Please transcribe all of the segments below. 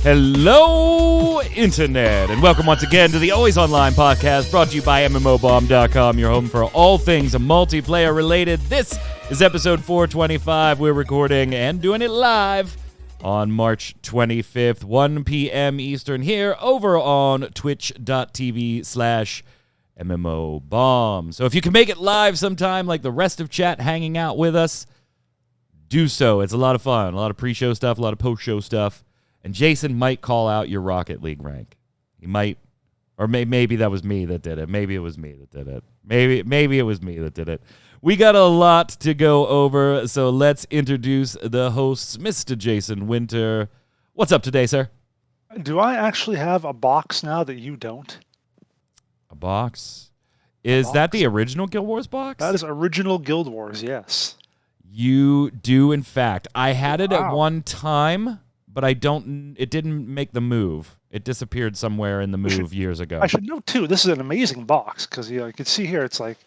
Hello, Internet, and welcome once again to the Always Online podcast brought to you by mmorpg.com, your home for all things multiplayer related. This is episode 425. We're recording and doing it live on March 25th, 1 p.m. Eastern here over on twitch.tv/mmobomb. So if you can make it live sometime like the rest of chat hanging out with us, do so. It's a lot of fun, a lot of pre-show stuff, a lot of post-show stuff. And Jason might call out your Rocket League rank. He might, or maybe that was me that did it. Maybe it was me that did it. Maybe it was me that did it. We got a lot to go over, so let's introduce the hosts, Mr. Jason Winter. What's up today, sir? Do I actually have a box now that you don't? A box? Is that the original Guild Wars box? That is original Guild Wars, yes. You do, in fact. I had it at one time, but it didn't make the move. It disappeared somewhere in the move years ago. I should note too, this is an amazing box because you can see here it's like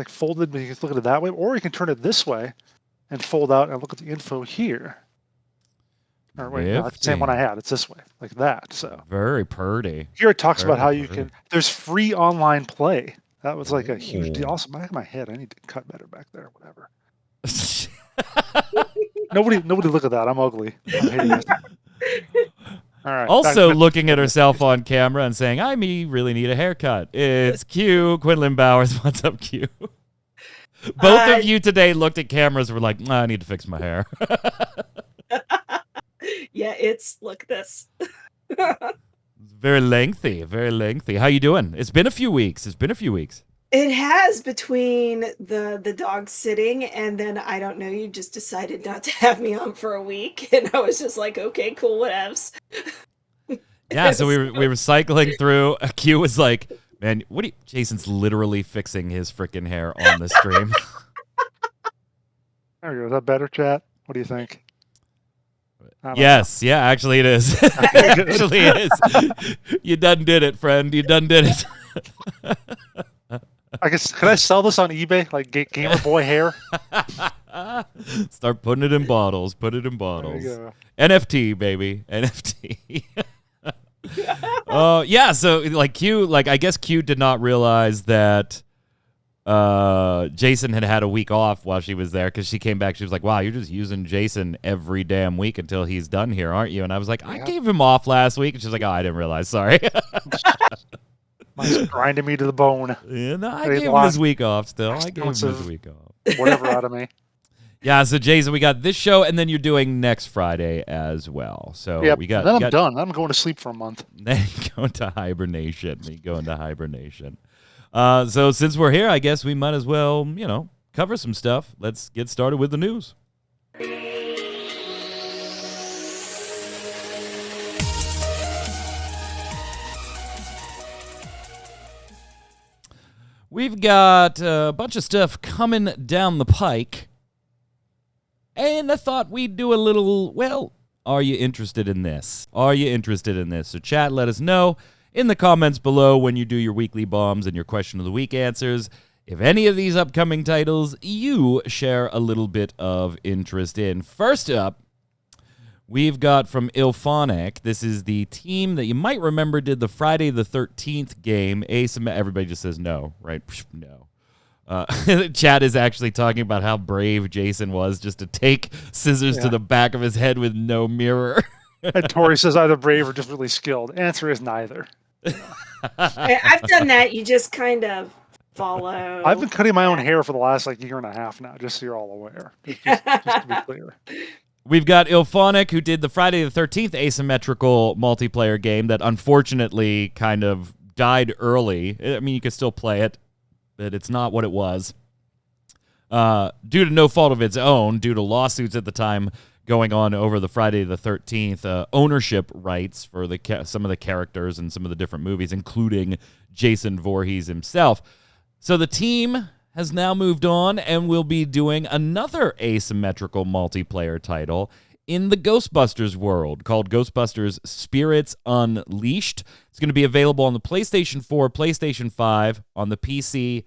folded, but you can look at it that way, or you can turn it this way and fold out and look at the info here. Or wait, no, that's the same one I had. It's this way, like that. So very pretty. Here it talks about how you can. There's free online play. That was like a huge deal. Also, my head. I need to cut better back there. Whatever. Nobody look at that. I'm ugly. I'm hideous. All right. Also looking at herself on camera and saying, I really need a haircut. It's Q. Quinlan Bowers. What's up, Q? Both of you today looked at cameras and were like, I need to fix my hair. Yeah, look at this. Very lengthy, very lengthy. How you doing? It's been a few weeks. It has, between the dog sitting and then, I don't know, you just decided not to have me on for a week. And I was just like, okay, cool, whatevs. Yeah, so we were cycling through. Q was like, man, Jason's literally fixing his freaking hair on the stream. There we go. Is that better, chat? What do you think? Yes, yeah, actually it is. Actually it is. You done did it, friend. You done did it. I guess, can I sell this on eBay? Like Gamer Boy hair? Start putting it in bottles. Put it in bottles. There you go. NFT, baby. NFT. Yeah, so like Q, I guess Q did not realize that Jason had a week off while she was there, because she came back. She was like, wow, you're just using Jason every damn week until he's done here, aren't you? And I was like, I gave him off last week. And she's like, oh, I didn't realize. Sorry. Mine's grinding me to the bone. Yeah, no, I gave him his week off still. I gave him his week off. Whatever out of me. Yeah, so Jason, we got this show, and then you're doing next Friday as well. So yeah, we got. Then I'm done. I'm going to sleep for a month. Then you go into hibernation. So since we're here, I guess we might as well, cover some stuff. Let's get started with the news. We've got a bunch of stuff coming down the pike. And I thought we'd do a little, are you interested in this? So chat, let us know in the comments below when you do your weekly bombs and your question of the week answers, if any of these upcoming titles you share a little bit of interest in. First up, we've got from Ilphonic. This is the team that you might remember did the Friday the 13th game. Everybody just says no, right? No. Chat is actually talking about how brave Jason was just to take scissors to the back of his head with no mirror. And Tori says either brave or just really skilled. Answer is neither. I've done that. You just kind of follow. I've been cutting my own hair for the last year and a half now, just so you're all aware. Just to be clear. We've got Ilphonic, who did the Friday the 13th asymmetrical multiplayer game that unfortunately kind of died early. I mean, you could still play it, but it's not what it was. Due to no fault of its own, due to lawsuits at the time going on over the Friday the 13th, ownership rights for some of the characters and some of the different movies, including Jason Voorhees himself. So the team has now moved on and will be doing another asymmetrical multiplayer title in the Ghostbusters world called Ghostbusters Spirits Unleashed. It's going to be available on the PlayStation 4, PlayStation 5, on the PC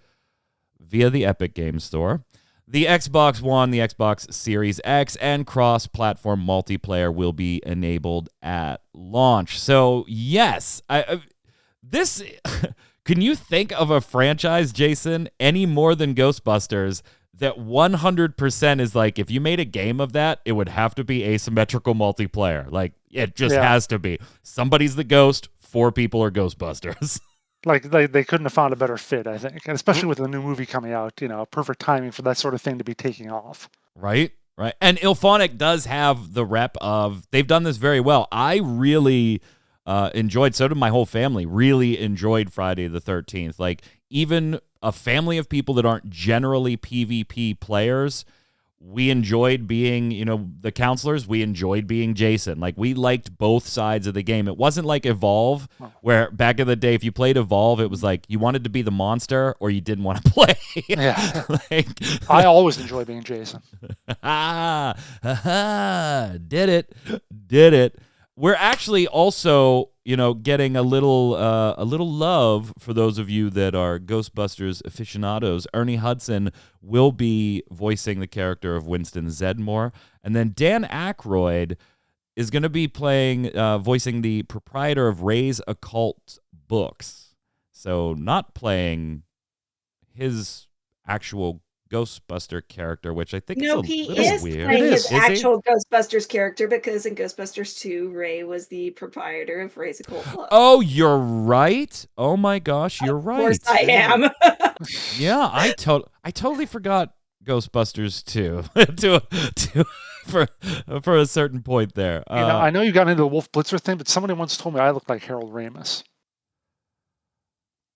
via the Epic Games Store. The Xbox One, the Xbox Series X, and cross-platform multiplayer will be enabled at launch. So, yes, this... Can you think of a franchise, Jason, any more than Ghostbusters that 100% is like, if you made a game of that, it would have to be asymmetrical multiplayer. Like, it just has to be. Somebody's the ghost, 4 people are Ghostbusters. Like, they couldn't have found a better fit, I think. And especially with the new movie coming out, perfect timing for that sort of thing to be taking off. Right. And IllFonic does have the rep of, they've done this very well. I really enjoyed, so did my whole family, really enjoyed Friday the 13th. Like, even a family of people that aren't generally PvP players, we enjoyed being, the counselors. We enjoyed being Jason. Like, we liked both sides of the game. It wasn't like Evolve, where back in the day, if you played Evolve, it was like you wanted to be the monster or you didn't want to play. Yeah. I always enjoy being Jason. Did it. We're actually also, getting a little love for those of you that are Ghostbusters aficionados. Ernie Hudson will be voicing the character of Winston Zedmore, and then Dan Aykroyd is going to be voicing the proprietor of Ray's Occult Books. So not playing his actual Ghostbuster character, which I think is a little weird. Playing his actual Ghostbusters character, because in Ghostbusters 2, Ray was the proprietor of Ray's Occult Book. Oh, you're right. Oh my gosh, you're right. Of course I am. Yeah, I totally forgot Ghostbusters 2 for a certain point there. I know you got into the Wolf Blitzer thing, but somebody once told me I looked like Harold Ramis.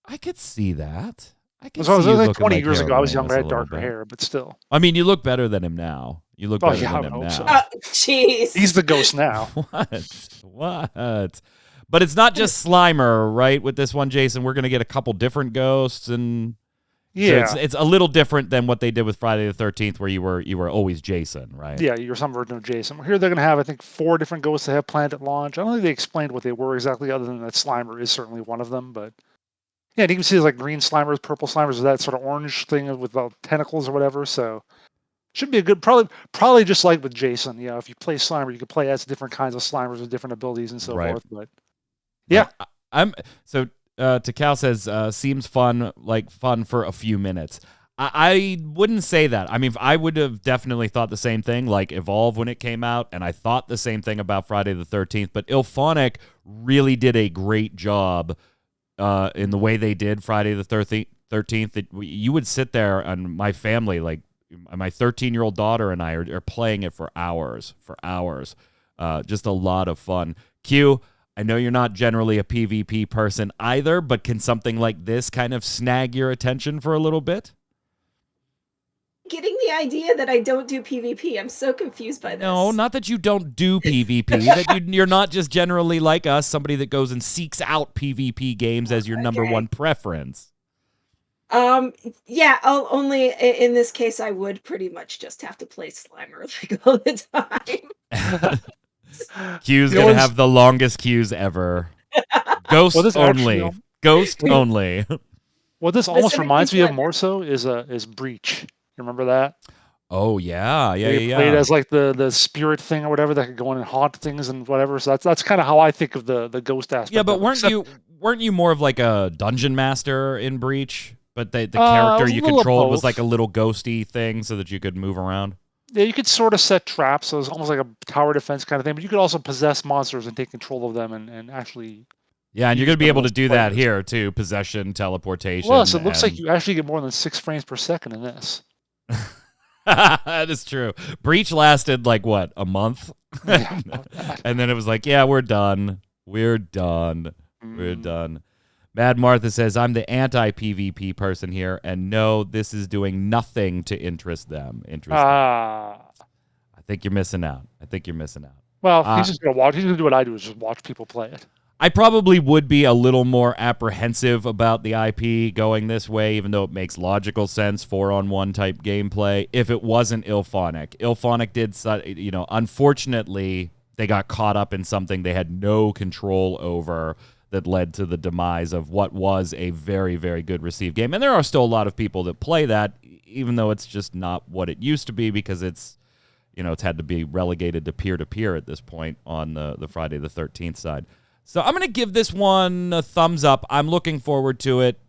I could see that. It was like 20 years ago. I was younger. I had darker hair, but still. I mean, you look better than him now. You look better than him now. So. Jeez. He's the ghost now. What? But it's not just Slimer, right? With this one, Jason, we're going to get a couple different ghosts, and so it's a little different than what they did with Friday the 13th, where you were always Jason, right? Yeah, you were some version of Jason. Here they're going to have, I think, 4 different ghosts they have planned at launch. I don't think they explained what they were exactly, other than that Slimer is certainly one of them, but. Yeah, and you can see like green Slimers, purple Slimers, or that sort of orange thing with the tentacles or whatever. So should be a good, probably just like with Jason. If you play Slimer, you can play as different kinds of Slimers with different abilities and so forth. But yeah, Takal says seems fun for a few minutes. I wouldn't say that. I mean, I would have definitely thought the same thing, like Evolve when it came out, and I thought the same thing about Friday the 13th. But IllFonic really did a great job. In the way they did Friday the 13th, that you would sit there, and my family, like my 13-year-old daughter and I are playing it for hours. Just a lot of fun. Q, I know you're not generally a PvP person either, but can something like this kind of snag your attention for a little bit? Getting the idea that I don't do PvP. I'm so confused by this. No, not that you don't do PvP. That you're not just generally like us, somebody that goes and seeks out PvP games as your number one preference. Yeah. Only in this case, I would pretty much just have to play Slimer like all the time. Q's gonna have the longest queues ever. Ghost only. Ghost only. What this almost reminds me of more so is Breach. Remember that? Oh yeah. Played as like the spirit thing or whatever that could go in and haunt things and whatever. So that's kind of how I think of the ghost aspect. Yeah, but weren't you more of like a dungeon master in Breach? But the character you controlled was like a little ghosty thing, so that you could move around. Yeah, you could sort of set traps, so it's almost like a tower defense kind of thing. But you could also possess monsters and take control of them and actually. Yeah, and you're going to be able to do that here too: possession, teleportation. Plus, it looks like you actually get more than 6 frames per second in this. That is true. Breach lasted like what, a month? And then it was like, yeah, we're done. Mad Martha says, I'm the anti-PvP person here, and no, this is doing nothing to interest them. I think you're missing out. Well, he's just going to watch. He's going to do what I do, is just watch people play it. I probably would be a little more apprehensive about the IP going this way, even though it makes logical sense, 4-on-1 type gameplay, if it wasn't IllFonic. IllFonic did, unfortunately, they got caught up in something they had no control over. that led to the demise of what was a very, very good received game. And there are still a lot of people that play that, even though it's just not what it used to be, because it's had to be relegated to peer-to-peer at this point on the Friday the 13th side. So I'm going to give this one a thumbs up. I'm looking forward to it.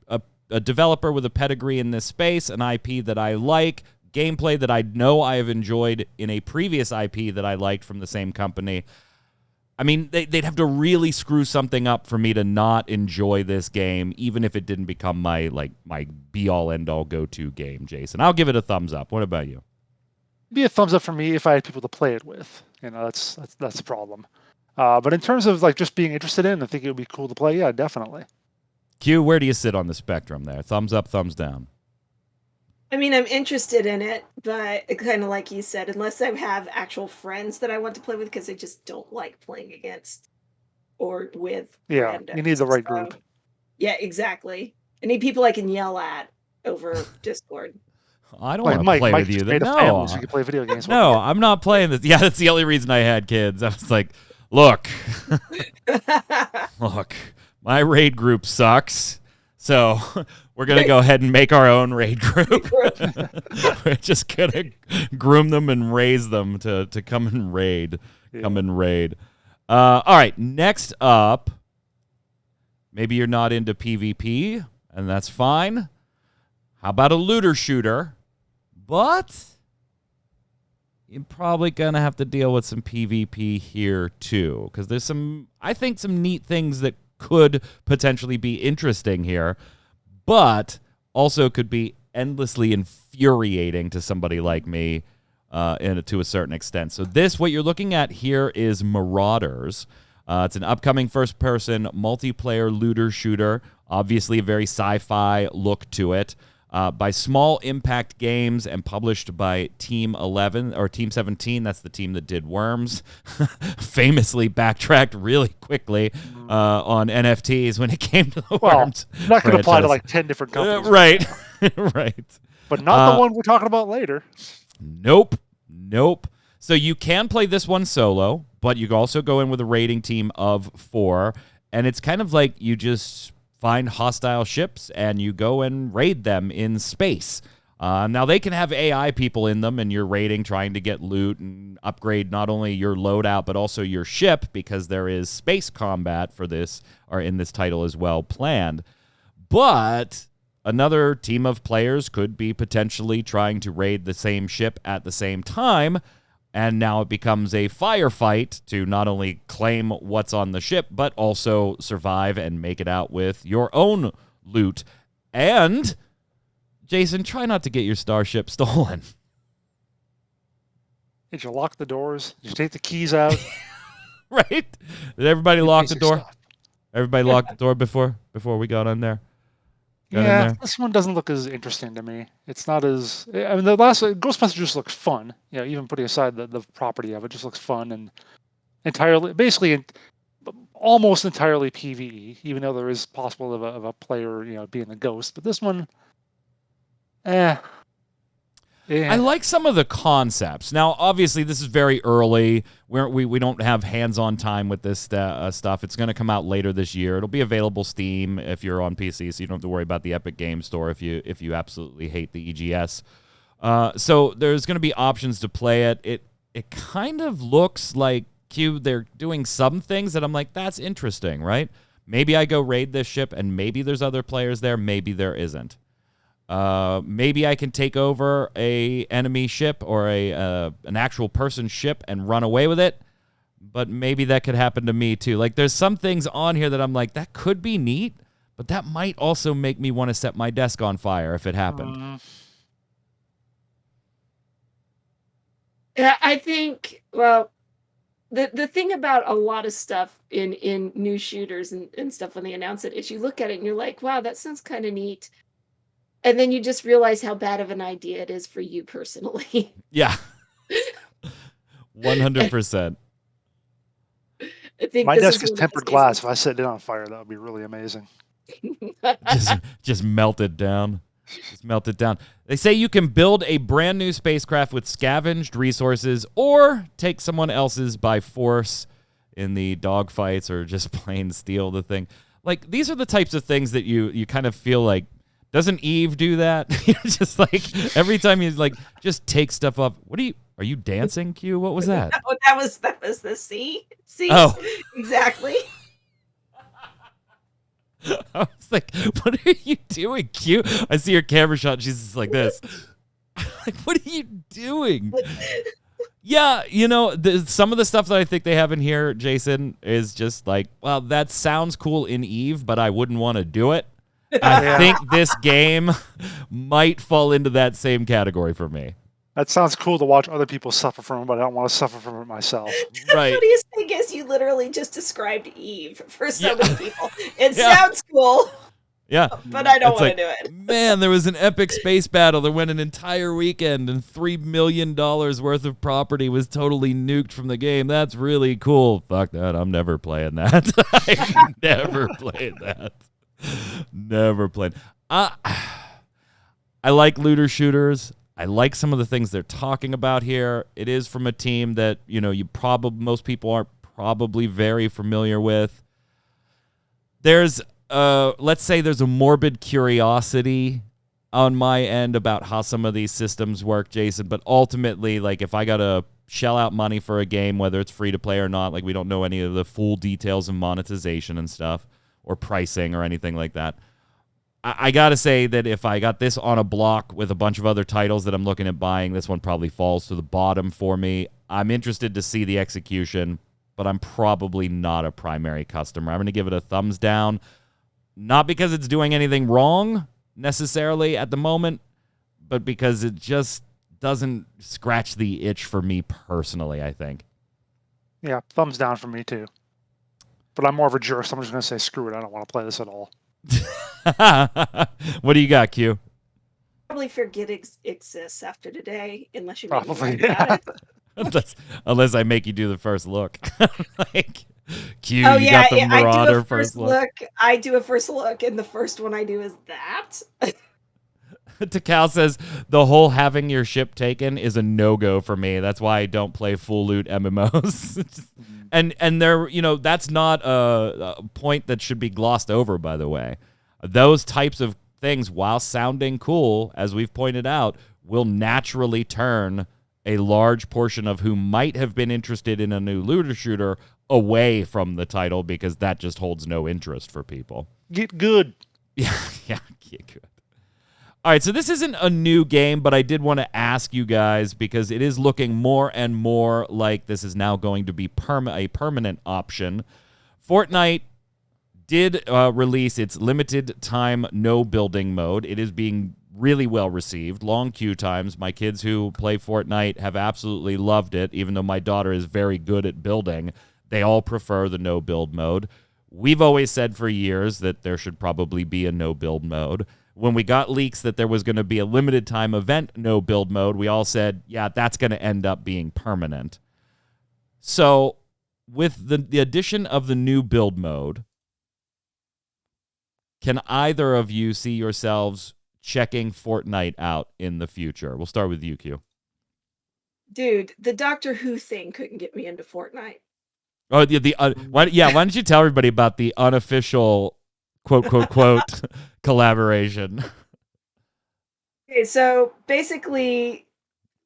A developer with a pedigree in this space, an IP that I like, gameplay that I know I have enjoyed in a previous IP that I liked from the same company. I mean, they'd have to really screw something up for me to not enjoy this game, even if it didn't become my be-all, end-all, go-to game, Jason. I'll give it a thumbs up. What about you? It'd be a thumbs up for me if I had people to play it with. That's the problem. But in terms of just being interested in, I think it would be cool to play. Yeah, definitely. Q, where do you sit on the spectrum there? Thumbs up, thumbs down? I mean, I'm interested in it, but kind of like you said, unless I have actual friends that I want to play with, because I just don't like playing against or with. Yeah, randos. you need the right group. Yeah, exactly. I need people I can yell at over Discord. I don't want to play with you. No, so you can play video games. No, I'm not playing this. Yeah, that's the only reason I had kids. I was like, look, my raid group sucks, so we're going to go ahead and make our own raid group. We're just going to groom them and raise them to come and raid. Yeah. Come and raid. All right, next up, maybe you're not into PvP, and that's fine. How about a looter shooter? But you're probably going to have to deal with some PvP here, too, because there's some neat things that could potentially be interesting here, but also could be endlessly infuriating to somebody like me to a certain extent. So what you're looking at here is Marauders. It's an upcoming first-person multiplayer looter shooter, obviously a very sci-fi look to it. By Small Impact Games and published by Team 11 or Team 17. That's the team that did Worms. Famously backtracked really quickly on NFTs when it came to the Worms. That could apply to 10 different companies. Right. Right. But not the one we're talking about later. Nope. So you can play this one solo, but you can also go in with a raiding team of 4. And it's kind of like you just find hostile ships, and you go and raid them in space. Now, they can have AI people in them, and you're raiding, trying to get loot and upgrade not only your loadout, but also your ship, because there is space combat for this, or in this title as well, planned. But another team of players could be potentially trying to raid the same ship at the same time, and now it becomes a firefight to not only claim what's on the ship, but also survive and make it out with your own loot. And, Jason, try not to get your starship stolen. Did you lock the doors? Did you take the keys out? Right? Did everybody lock the door? Everybody locked the door before we got on there? This one doesn't look as interesting to me. It's not as... I mean, the last Ghostbusters just looks fun. Even putting aside the property of it, just looks fun and almost entirely PvE, even though there is possible of a player, being a ghost. But this one, I like some of the concepts. Now, obviously, this is very early. We don't have hands-on time with this stuff. It's going to come out later this year. It'll be available Steam if you're on PC, so you don't have to worry about the Epic Games Store if you absolutely hate the EGS. So there's going to be options to play it. It kind of looks like they're doing some things that I'm like, that's interesting, right? Maybe I go raid this ship, and maybe there's other players there. Maybe there isn't. Maybe I can take over a enemy ship or an actual person ship and run away with it, but maybe that could happen to me too. There's some things on here that I'm like, that could be neat, but that might also make me want to set my desk on fire if it happened. Yeah, I think, the thing about a lot of stuff in new shooters and stuff when they announce it is you look at it and you're like, wow, that sounds kind of neat. And then you just realize how bad of an idea it is for you personally. Yeah. 100%. I think my desk is tempered glass. If I set it on fire, that would be really amazing. just melt it down. Just melt it down. They say you can build a brand new spacecraft with scavenged resources or take someone else's by force in the dogfights or just plain steal the thing. like these are the types of things that you kind of feel like, doesn't Eve do that? You're just like every time you like just take stuff off. Are you dancing, Q? What was that? No, that was the C. Oh. Exactly. I was like, what are you doing, Q? I see her camera shot. She's just like this. Like, what are you doing? Yeah, some of the stuff that I think they have in here, Jason, is just like, well, that sounds cool in Eve, but I wouldn't want to do it. I think this game might fall into that same category for me. That sounds cool to watch other people suffer from it, but I don't want to suffer from it myself. Right. The funniest thing is you literally just described Eve for so many people. It sounds cool. Yeah. But I don't want to do it. Man, there was an epic space battle that went an entire weekend and $3 million worth of property was totally nuked from the game. That's really cool. Fuck that. I'm never playing that. I'm never playing that. Never played. I like looter shooters. I like some of the things they're talking about here. It is from a team that, most people aren't probably very familiar with. There's let's say there's a morbid curiosity on my end about how some of these systems work, Jason, but ultimately, like, if I gotta shell out money for a game, whether it's free to play or not, like, we don't know any of the full details of monetization and stuff or pricing or anything like that. I gotta say that if I got this on a block with a bunch of other titles that I'm looking at buying, this one probably falls to the bottom for me. I'm interested to see the execution, but I'm probably not a primary customer. I'm going to give it a thumbs down, not because it's doing anything wrong necessarily at the moment, but because it just doesn't scratch the itch for me personally, I think. Yeah, thumbs down for me too. But I'm more of a jerk, so I'm just going to say, screw it, I don't want to play this at all. What do you got, Q? Probably forget it exists after today, unless you Probably, make me about it. unless I make you do the first look. Like, Q, Oh you yeah, got the I do Marauder a first look. I do a first look, and the first one I do is that. Takal says the whole having your ship taken is a no-go for me. That's why I don't play full loot MMOs. and there, that's not a point that should be glossed over, by the way. Those types of things, while sounding cool, as we've pointed out, will naturally turn a large portion of who might have been interested in a new looter shooter away from the title because that just holds no interest for people. Get good. Yeah, get good. All right, so this isn't a new game, but I did want to ask you guys because it is looking more and more like this is now going to be a permanent option. Fortnite did release its limited time no building mode. It is being really well received. Long queue times. My kids who play Fortnite have absolutely loved it, even though my daughter is very good at building. They all prefer the no build mode. We've always said for years that there should probably be a no build mode. When we got leaks that there was going to be a limited time event no build mode, we all said, yeah, that's going to end up being permanent. So with the addition of the new build mode, can either of you see yourselves checking Fortnite out in the future? We'll start with you, Q. Dude, the Doctor Who thing couldn't get me into Fortnite. Oh, why don't you tell everybody about the unofficial quote, quote, quote collaboration? Okay, so basically,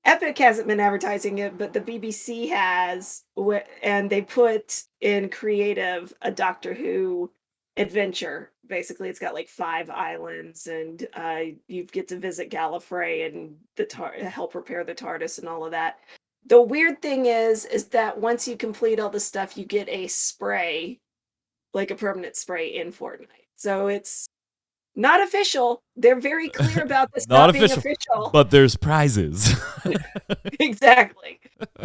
Epic hasn't been advertising it, but the BBC has, and they put in creative a Doctor Who adventure. Basically, it's got like 5 islands, and you get to visit Gallifrey and help repair the TARDIS and all of that. The weird thing is that once you complete all the stuff, you get a spray, like a permanent spray in Fortnite. So it's not official. They're very clear about this not being official. But there's prizes. Exactly.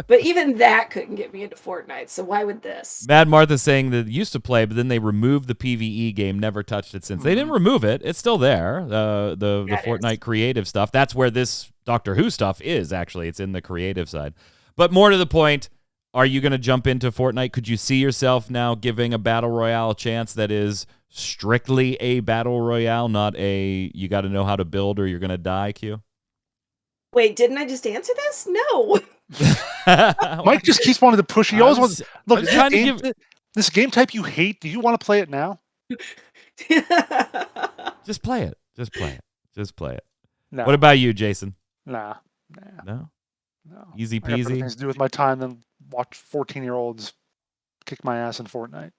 But even that couldn't get me into Fortnite, so why would this? Mad Martha's saying that it used to play, but then they removed the PvE game, never touched it since. They didn't remove it. It's still there, the Fortnite creative stuff. That's where this Doctor Who stuff is, actually. It's in the creative side. But more to the point, are you going to jump into Fortnite? Could you see yourself now giving a Battle Royale a chance that is strictly a Battle Royale, not a you got to know how to build or you're going to die, Q? Wait, didn't I just answer this? No. Mike just keeps wanting to push. He always wants. Look, this game type you hate. Do you want to play it now? Just play it. Just play it. Just play it. No. What about you, Jason? Nah. No? No. Easy I got better peasy? things to do with my time than watch 14-year-olds kick my ass in Fortnite.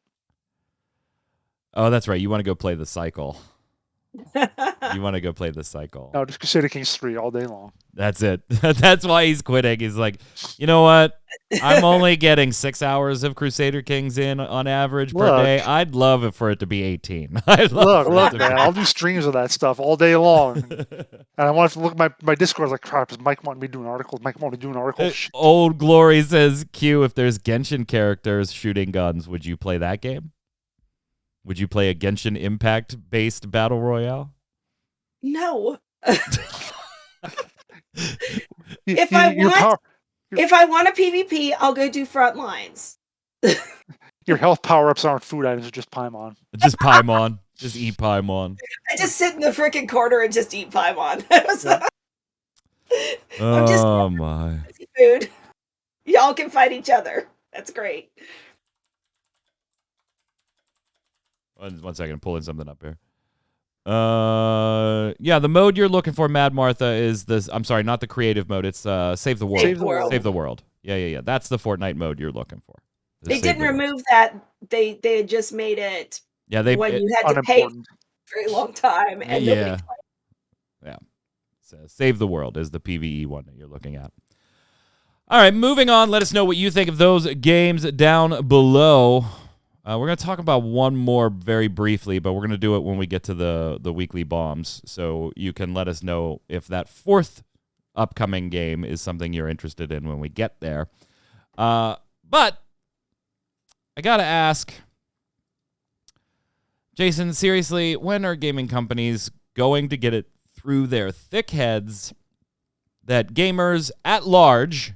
Oh, that's right. You want to go play the cycle. You want to go play the cycle. No, just Crusader Kings 3 all day long. That's it. That's why he's quitting. He's like, you know what? I'm only getting 6 hours of Crusader Kings in on average per day. I'd love it for it to be 18. Look, man, I'll do streams of that stuff all day long. And I want to look at my Discord. I was like, crap, does Mike want me doing articles? Mike want me doing articles? Shit. Old Glory says, Q, if there's Genshin characters shooting guns, would you play that game? Would you play a Genshin Impact-based battle royale? No. If I want a PvP, I'll go do front lines. Your health power-ups aren't food items, just Paimon. Just Paimon. Just eat Paimon. I just sit in the freaking corner and just eat Paimon. Oh, my. Food. Y'all can fight each other. That's great. One second, pulling something up here. Yeah, the mode you're looking for, Mad Martha, is this. I'm sorry, not the creative mode. It's Save the World. Save the World. Yeah. That's the Fortnite mode you're looking for. They didn't remove that. They had just made it. Yeah, you had to pay for a very long time, and nobody played. Yeah. So Save the World is the PvE one that you're looking at. All right, moving on. Let us know what you think of those games down below. We're going to talk about one more very briefly, but we're going to do it when we get to the weekly bombs. So you can let us know if that fourth upcoming game is something you're interested in when we get there. But I got to ask, Jason, seriously, when are gaming companies going to get it through their thick heads that gamers at large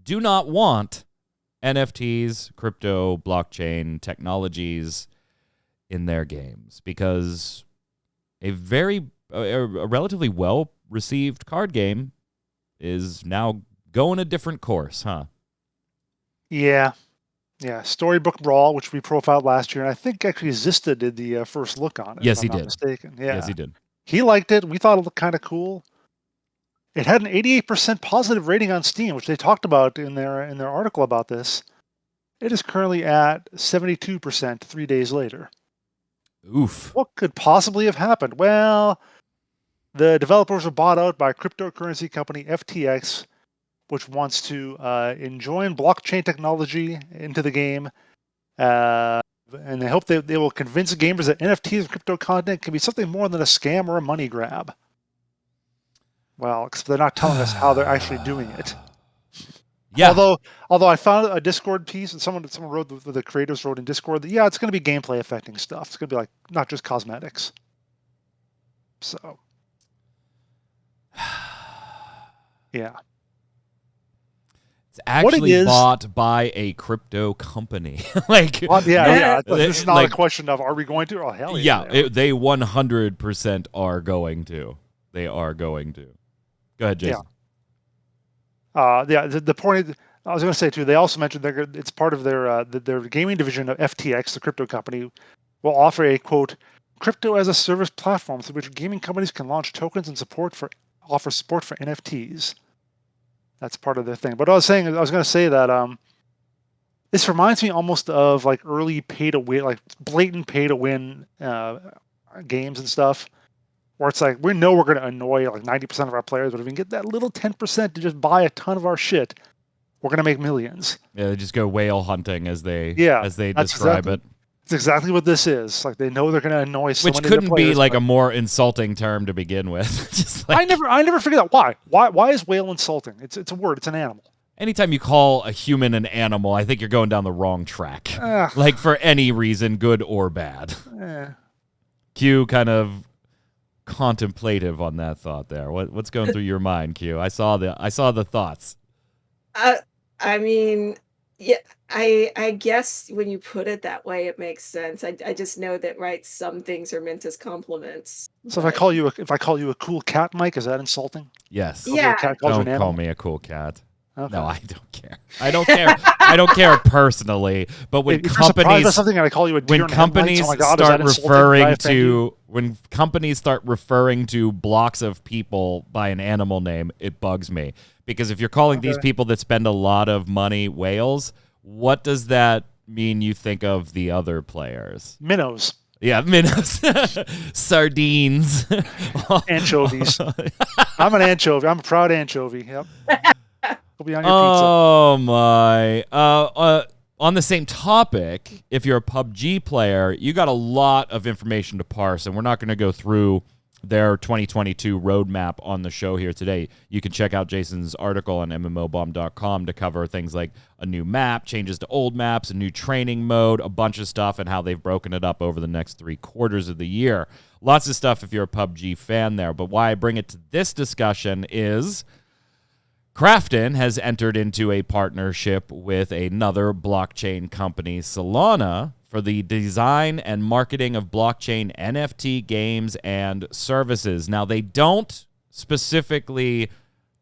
do not want NFTs, crypto, blockchain technologies in their games? Because a relatively well-received card game is now going a different course, huh? Yeah. Storybook Brawl, which we profiled last year, and I think actually Zista did the first look on it. Yes, he if I'm did. not mistaken. Yeah. Yes, he did. He liked it. We thought it looked kind of cool. It had an 88% positive rating on Steam, which they talked about in their article about this. It is currently at 72% 3 days later. Oof. What could possibly have happened? Well, the developers were bought out by cryptocurrency company FTX, which wants to enjoin blockchain technology into the game. And they hope they will convince gamers that NFTs and crypto content can be something more than a scam or a money grab. Well, except they're not telling us how they're actually doing it. Yeah. Although I found a Discord piece and someone wrote, the creators wrote in Discord that it's going to be gameplay affecting stuff. It's going to be like not just cosmetics. So, yeah. It's actually bought by a crypto company. This is not a question of are we going to? Oh hell yeah! They 100% are going to. They are going to. Go ahead, Jason. The point I was going to say too. They also mentioned it's part of their gaming division of FTX, the crypto company, will offer a quote crypto as a service platform through which gaming companies can launch tokens and offer support for NFTs. That's part of their thing. But I was going to say that this reminds me almost of like early pay to win, like blatant pay to win games and stuff. Where it's like, we know we're going to annoy like 90% of our players, but if we can get that little 10% to just buy a ton of our shit, we're going to make millions. Yeah, they just go whale hunting as they describe it. It's exactly what this is. Like they know they're going to annoy so many Which couldn't of their players, be like a more insulting term to begin with. Just like, I never figured out why. Why is whale insulting? It's a word. It's an animal. Anytime you call a human an animal, I think you're going down the wrong track. Like for any reason, good or bad. Q kind of contemplative on that thought there. What's going through your mind, Q? I saw the thoughts. I mean, yeah, I guess when you put it that way, it makes sense. I just know that, right, some things are meant as compliments. So if I call you a cool cat, Mike, is that insulting? Yes. Yeah. Don't call me a cool cat. Okay. No, I don't care. I don't care. I don't care personally. But when If you're surprised by companies something and I call you a deer when in headlights, companies oh my God, is start that insulting? Did I referring offend you? to when companies start referring to blocks of people by an animal name, it bugs me. Because if you're calling these people that spend a lot of money whales, what does that mean you think of the other players? Minnows. Yeah, minnows, sardines, Anchovies. I'm an anchovy. I'm a proud anchovy. Yep. Will be on your Oh my! On the same topic, if you're a PUBG player, you got a lot of information to parse, and we're not going to go through their 2022 roadmap on the show here today. You can check out Jason's article on mmobomb.com to cover things like a new map, changes to old maps, a new training mode, a bunch of stuff, and how they've broken it up over the next 3 quarters of the year. Lots of stuff if you're a PUBG fan there. But why I bring it to this discussion is Krafton has entered into a partnership with another blockchain company, Solana, for the design and marketing of blockchain NFT games and services. Now, they don't specifically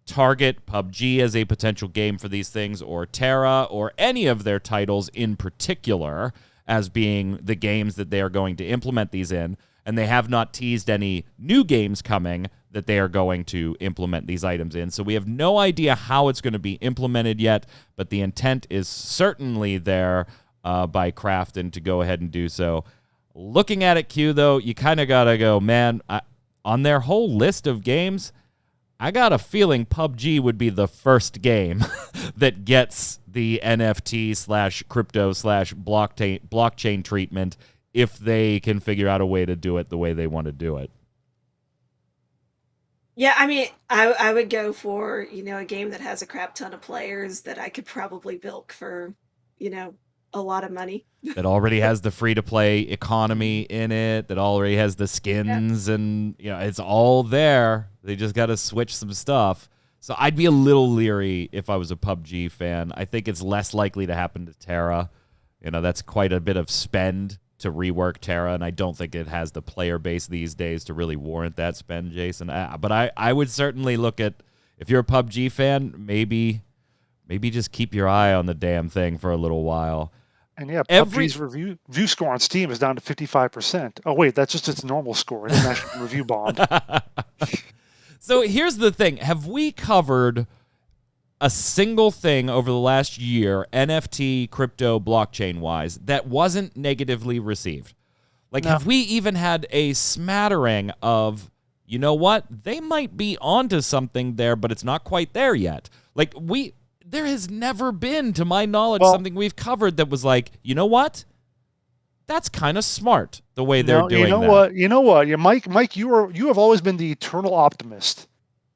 target PUBG as a potential game for these things, or Terra, or any of their titles in particular as being the games that they are going to implement these in, and they have not teased any new games coming that they are going to implement these items in. So we have no idea how it's going to be implemented yet, but the intent is certainly there by Krafton to go ahead and do so. Looking at it, Q, though, you kind of got to go, man, on their whole list of games, I got a feeling PUBG would be the first game that gets the NFT/crypto/blockchain treatment if they can figure out a way to do it the way they want to do it. Yeah, I mean, I would go for, a game that has a crap ton of players that I could probably bilk for, a lot of money. That already has the free-to-play economy in it, that already has the skins, and it's all there. They just got to switch some stuff. So I'd be a little leery if I was a PUBG fan. I think it's less likely to happen to Terra. That's quite a bit of spend to rework Terra, and I don't think it has the player base these days to really warrant that spend, Jason. But I would certainly look at, if you're a PUBG fan, maybe just keep your eye on the damn thing for a little while. And yeah, PUBG's review score on Steam is down to 55%. Oh wait, that's just its normal score. It didn't actually review bombed. So here's the thing: have we covered a single thing over the last year, NFT, crypto, blockchain wise, that wasn't negatively received? Like, have we even had a smattering of, you know what, they might be onto something there, but it's not quite there yet? Like, there has never been, to my knowledge, something we've covered that was like, you know what? That's kind of smart, the way they're doing that. You know what? Mike, you have always been the eternal optimist.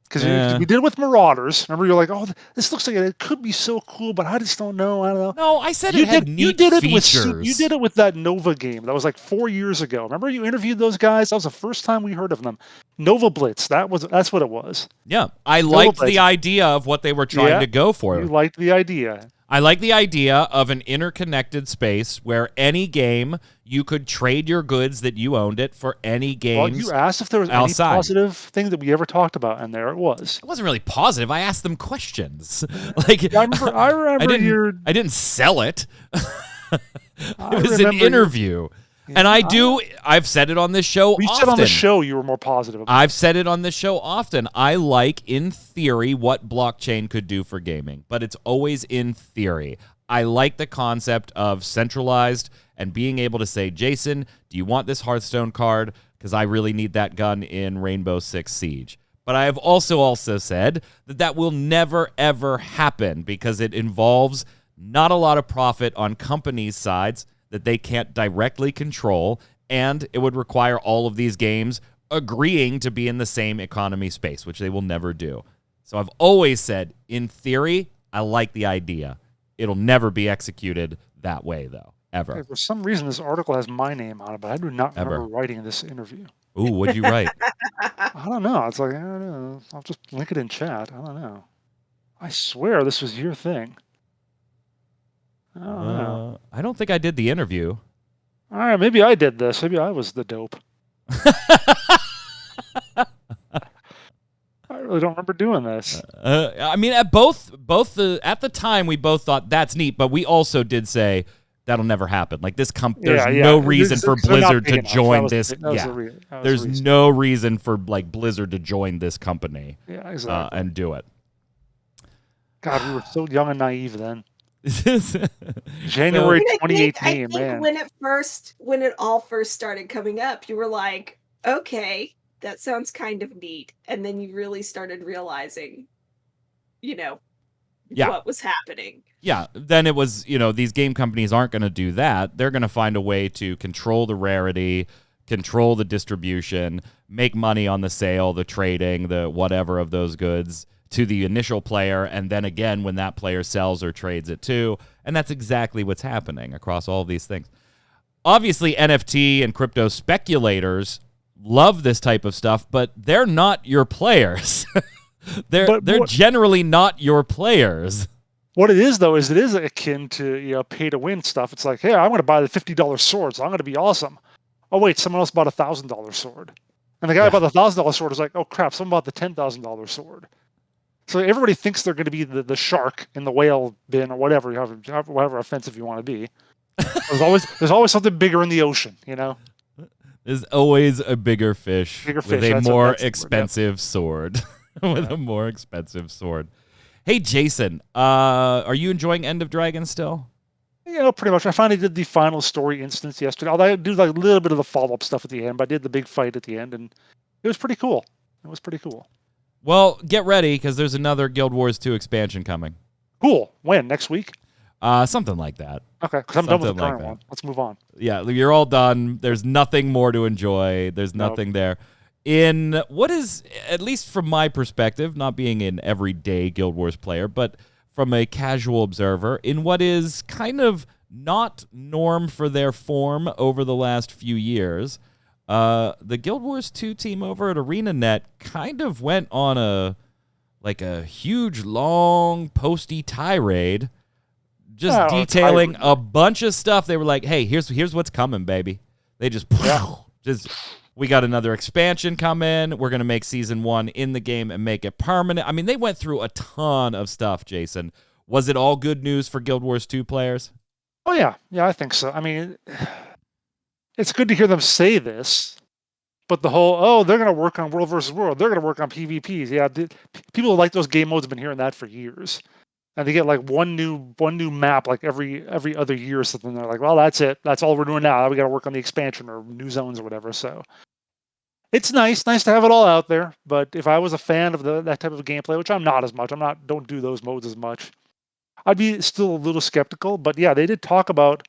Because we did it with Marauders. Remember, you're like, oh, this looks like it could be so cool, but I just don't know. I don't know. No, I said it had neat features. You did it with that Nova game. That was like 4 years ago. Remember, you interviewed those guys? That was the first time we heard of them. Nova Blitz. That's what it was. Yeah, I liked the idea of what they were trying to go for. You liked the idea. I like the idea of an interconnected space where any game you could trade your goods that you owned it for any games. Well, you asked if there was outside. any positive thing that we ever talked about, and there it was. It wasn't really positive. I asked them questions. Like, I remember I didn't sell it. It was an interview. Yeah, and I've said it on this show often. You said on the show you were more positive about I've said it on this show often. I like, in theory, what blockchain could do for gaming, but it's always in theory. I like the concept of centralized and being able to say, Jason, do you want this Hearthstone card? Because I really need that gun in Rainbow Six Siege. But I have also said that will never, ever happen because it involves not a lot of profit on companies' sides that they can't directly control, and it would require all of these games agreeing to be in the same economy space, which they will never do. So I've always said, in theory, I like the idea. It'll never be executed that way, though, ever. For some reason, this article has my name on it, but I do not remember writing this interview. Ooh, what'd you write? I don't know. It's like, I don't know. I'll just link it in chat. I don't know. I swear this was your thing. I don't know. I don't think I did the interview. All right, maybe I did this. Maybe I was the dope. really don't remember doing this. I mean, at the time, we both thought that's neat, but we also did say that'll never happen. Like there's no reason for Blizzard to join this. There's no reason for like Blizzard to join this company. Yeah, exactly. And do it. God, we were so young and naive then. January 2018, I think when it all first started coming up, you were like, okay, that sounds kind of neat. And then you really started realizing, what was happening. Yeah, then it was, these game companies aren't going to do that. They're going to find a way to control the rarity, control the distribution, make money on the sale, the trading, the whatever of those goods to the initial player, and then again when that player sells or trades it too. And that's exactly what's happening across all of these things. Obviously, NFT and crypto speculators love this type of stuff, but they're not your players. they're generally not your players. What it is, though, is it is akin to pay-to-win stuff. It's like, hey, I'm going to buy the $50 sword, so I'm going to be awesome. Oh, wait, someone else bought a $1,000 sword. And the guy who bought the $1,000 sword is like, oh, crap, someone bought the $10,000 sword. So everybody thinks they're going to be the shark in the whale bin or whatever, however offensive you want to be. There's always something bigger in the ocean, There's always a bigger fish with a more expensive sword. With a more expensive sword. Hey, Jason, are you enjoying End of Dragon still? Pretty much. I finally did the final story instance yesterday. Although I do like a little bit of the follow-up stuff at the end, but I did the big fight at the end, and it was pretty cool. Well, get ready, because there's another Guild Wars 2 expansion coming. Cool. When? Next week? Something like that. Okay, because I'm done with the current one. Let's move on. Yeah, you're all done. There's nothing more to enjoy. There's nothing there. In what is, at least from my perspective, not being an everyday Guild Wars player, but from a casual observer, in what is kind of not norm for their form over the last few years, the Guild Wars 2 team over at ArenaNet kind of went on a huge, long, posty tirade, just detailing a bunch of stuff. They were like, hey, here's what's coming, baby. They just we got another expansion coming. We're going to make Season 1 in the game and make it permanent. I mean, they went through a ton of stuff, Jason. Was it all good news for Guild Wars 2 players? Oh, yeah. Yeah, I think so. I mean, it's good to hear them say this, but the whole, they're going to work on World versus World. They're going to work on PvPs. Yeah, people who like those game modes have been hearing that for years. And they get like one new map like every other year or something. They're like, well, that's it. That's all we're doing now. We got to work on the expansion or new zones or whatever. So it's nice to have it all out there. But if I was a fan of that type of gameplay, which I'm not as much, don't do those modes as much, I'd be still a little skeptical. But yeah, they did talk about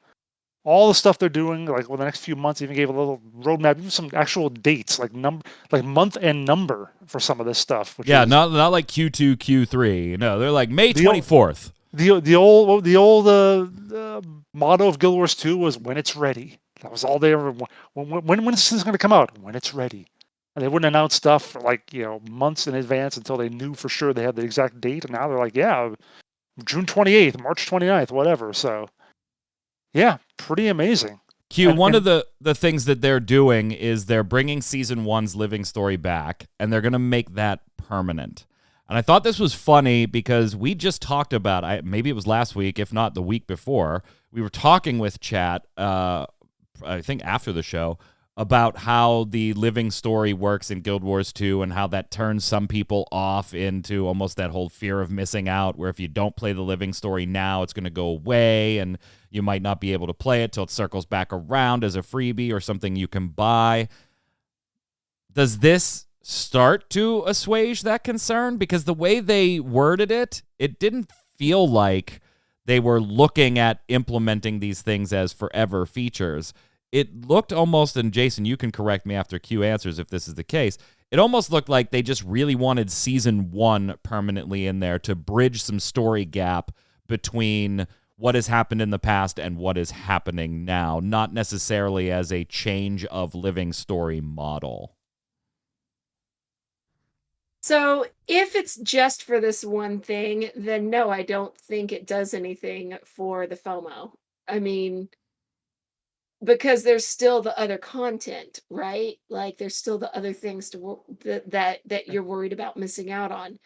all the stuff they're doing, like over the next few months. Even gave a little roadmap, even some actual dates, like month and number for some of this stuff. Not like Q2, Q3. No, they're like May 24th. The old motto of Guild Wars 2 was when it's ready. That was all they ever. When is this going to come out? When it's ready. And they wouldn't announce stuff for months in advance until they knew for sure they had the exact date. And now they're like, yeah, June 28th, March 29th, whatever. So. Yeah, pretty amazing. One of the things that they're doing is they're bringing Season 1's living story back, and they're going to make that permanent. And I thought this was funny because we just talked about, maybe it was last week, if not the week before, we were talking with chat, I think after the show, about how the living story works in Guild Wars 2 and how that turns some people off into almost that whole fear of missing out, where if you don't play the living story now, it's going to go away and you might not be able to play it till it circles back around as a freebie or something you can buy. Does this start to assuage that concern? Because the way they worded it, it didn't feel like they were looking at implementing these things as forever features. It looked almost, and Jason, you can correct me after Q answers if this is the case, it almost looked like they just really wanted Season 1 permanently in there to bridge some story gap between what has happened in the past and what is happening now, not necessarily as a change of living story model. So if it's just for this one thing, then no, I don't think it does anything for the FOMO. I mean, because there's still the other content, right? Like there's still the other things that you're worried about missing out on.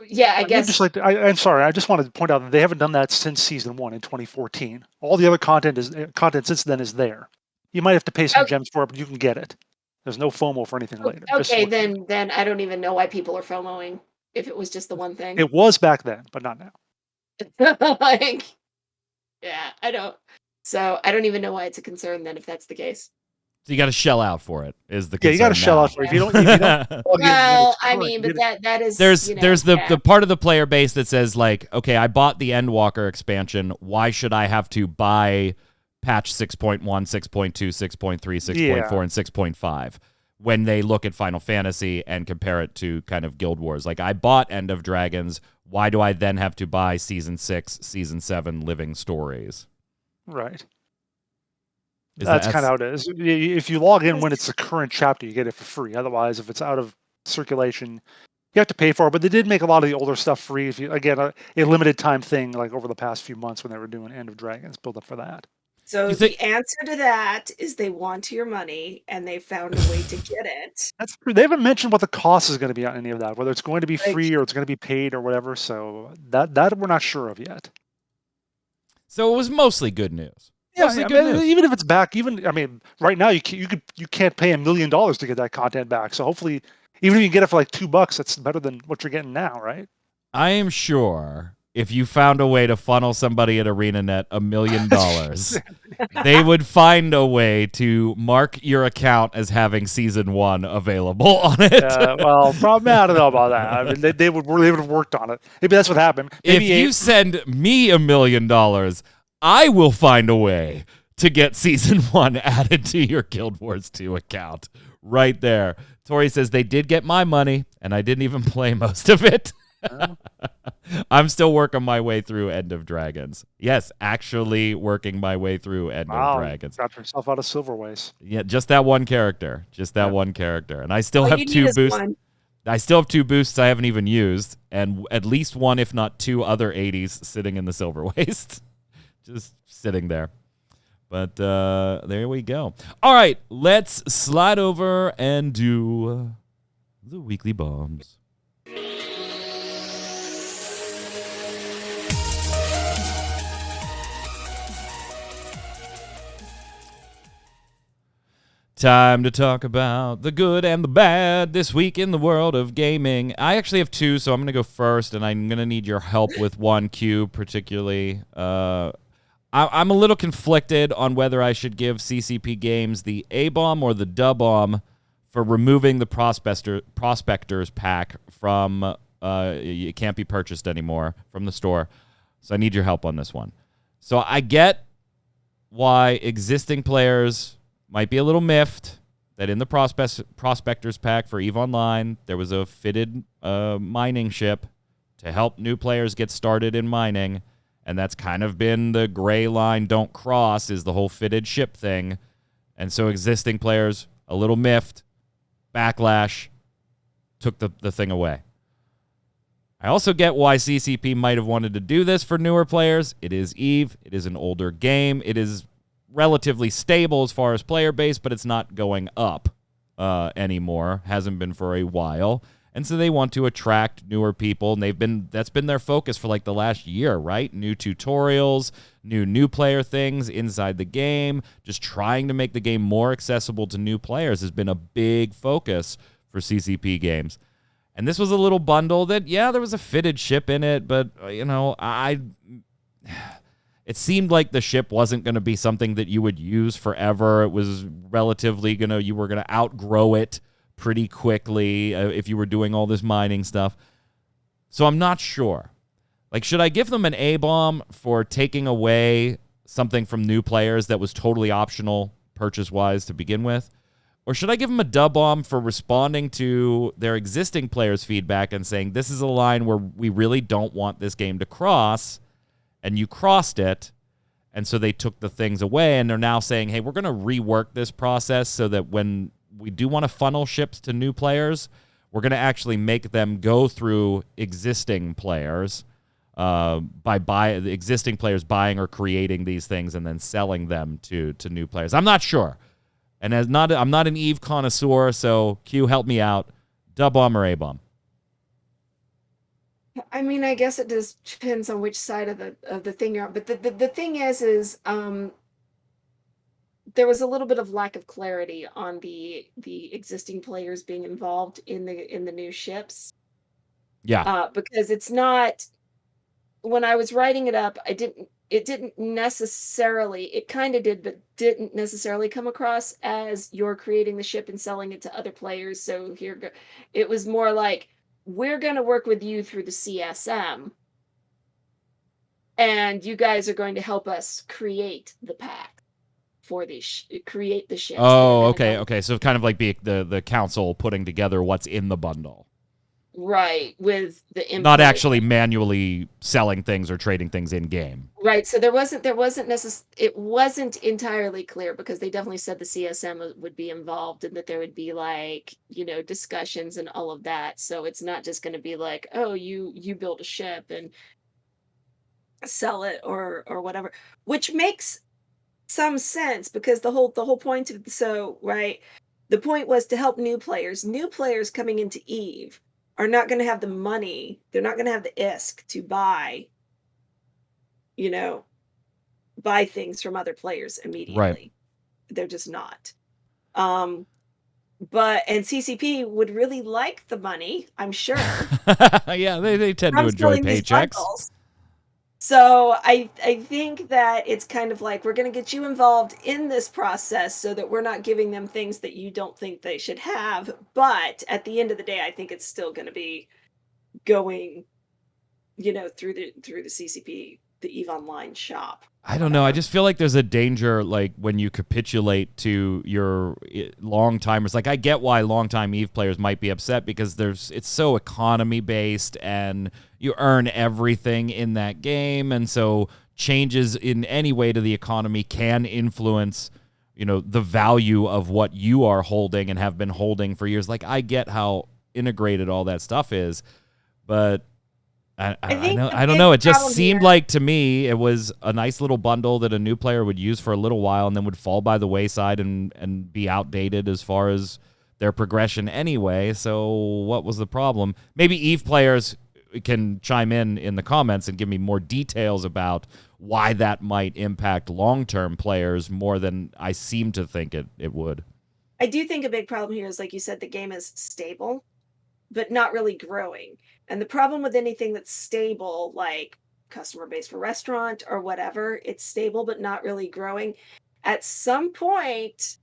Yeah, I I would just guess. like to, I'm sorry, I just wanted to point out that they haven't done that since season 1 in 2014. All the other content since then is there. You might have to pay some Oh, gems for it, but you can get it. There's no FOMO for anything later. Just okay, what you. then I don't even know why people are FOMOing if it was just the one thing. It was back then, but not now. Like, yeah, I don't. So I don't even know why it's a concern then if that's the case. So you got to shell out for it. Is the Yeah, you got to concern shell now. out for it. If you don't, plug in when Well, it's I current, mean, you but get it. that is there's the yeah. part of the player base that says like, okay, I bought the Endwalker expansion. Why should I have to buy patch 6.1, 6.2, 6.3, 6.4, Yeah. and 6.5 when they look at Final Fantasy and compare it to kind of Guild Wars? Like, I bought End of Dragons. Why do I then have to buy Season 6, Season 7 Living Stories? Right. Is That's that- kind of how it is. If you log in when it's the current chapter, you get it for free. Otherwise, if it's out of circulation, you have to pay for it. But they did make a lot of the older stuff free. If you again a limited time thing, like over the past few months when they were doing End of Dragons, build up for that. So You think- the answer to that is they want your money and they found a way to get it. That's true. They haven't mentioned what the cost is going to be on any of that, whether it's going to be Like- free or it's going to be paid or whatever. So that we're not sure of yet. So it was mostly good news. Yeah, Mostly I good mean, news. even if it's back, right now you can't pay $1 million to get that content back. So hopefully, even if you get it for like $2, that's better than what you're getting now, right? I am sure if you found a way to funnel somebody at ArenaNet $1 million, they would find a way to mark your account as having Season 1 available on it. Well, probably I don't know about that. I mean, they would have worked on it. Maybe that's what happened. If Maybe you send me $1 million, I will find a way to get Season 1 added to your Guild Wars 2 account. Right there. Tori says they did get my money, and I didn't even play most of it. I'm still working my way through End of Dragons. Yes, actually working my way through End of Dragons. Got yourself out of Silverways. Yeah, just that one character. Just that one character. And I still All have you need 2 is boosts. one. I still have 2 boosts I haven't even used, and at least 1, if not 2 other 80s sitting in the Silver Waste. Just sitting there. But there we go. All right, let's slide over and do the weekly bombs. Time to talk about the good and the bad this week in the world of gaming. I actually have 2, so I'm going to go first, and I'm going to need your help with one, Q, particularly. I'm a little conflicted on whether I should give CCP Games the A-bomb or the D-bomb for removing the Prospectors pack from, it can't be purchased anymore from the store. So I need your help on this one. So I get why existing players might be a little miffed that in the Prospectors pack for EVE Online, there was a fitted mining ship to help new players get started in mining. And that's kind of been the gray line don't cross is the whole fitted ship thing. And so existing players, a little miffed, backlash, took the thing away. I also get why CCP might have wanted to do this for newer players. It is EVE. It is an older game. It is relatively stable as far as player base, but it's not going up anymore. Hasn't been for a while. And so they want to attract newer people, and that's been their focus for like the last year, right? New tutorials, new player things inside the game, just trying to make the game more accessible to new players has been a big focus for CCP Games. And this was a little bundle that, yeah, there was a fitted ship in it, but, it seemed like the ship wasn't going to be something that you would use forever. It was relatively you were going to outgrow it pretty quickly if you were doing all this mining stuff. So I'm not sure. Like, should I give them an A-bomb for taking away something from new players that was totally optional purchase-wise to begin with? Or should I give them a D-bomb for responding to their existing players' feedback and saying, this is a line where we really don't want this game to cross, and you crossed it, and so they took the things away, and they're now saying, hey, we're going to rework this process so that when we do want to funnel ships to new players, we're going to actually make them go through existing players by the existing players buying or creating these things and then selling them to new players. I'm not sure. And I'm not an Eve connoisseur, so Q, help me out. Dub bomb or A bomb? I mean, I guess it just depends on which side of the thing you're on. But the thing is there was a little bit of lack of clarity on the existing players being involved in the new ships. Yeah. Because it's not, when I was writing it up, it didn't necessarily, it kind of did, but didn't necessarily come across as you're creating the ship and selling it to other players. So it was more like, we're going to work with you through the CSM, and you guys are going to help us create the pack for these, create the ships. Oh, okay. So kind of like the council putting together what's in the bundle. Right, with the import. Not actually manually selling things or trading things in game. Right, so it wasn't entirely clear, because they definitely said the CSM would be involved and that there would be like, discussions and all of that. So it's not just going to be like, oh, you build a ship and sell it or whatever, which makes some sense, because the whole point of the point was to help new players coming into Eve are not going to have the money, they're not going to have the ISK to buy things from other players immediately. Right. They're just not. And CCP would really like the money, I'm sure. Yeah, they tend to enjoy paychecks. So I think that it's kind of like, we're going to get you involved in this process so that we're not giving them things that you don't think they should have. But at the end of the day, I think it's still going to be going, through the CCP, the EVE Online shop. I don't know. I just feel like there's a danger, like, when you capitulate to your long-timers. Like, I get why long-time EVE players might be upset, because it's so economy-based, and you earn everything in that game, and so changes in any way to the economy can influence, the value of what you are holding and have been holding for years. Like, I get how integrated all that stuff is, but I don't know. It just seemed like, to me, it was a nice little bundle that a new player would use for a little while and then would fall by the wayside and be outdated as far as their progression anyway. So what was the problem? Maybe EVE players can chime in the comments and give me more details about why that might impact long-term players more than I seem to think it would. I do think a big problem here is, like you said, the game is stable, but not really growing. And the problem with anything that's stable, like customer base for restaurant or whatever, it's stable but not really growing. At some point,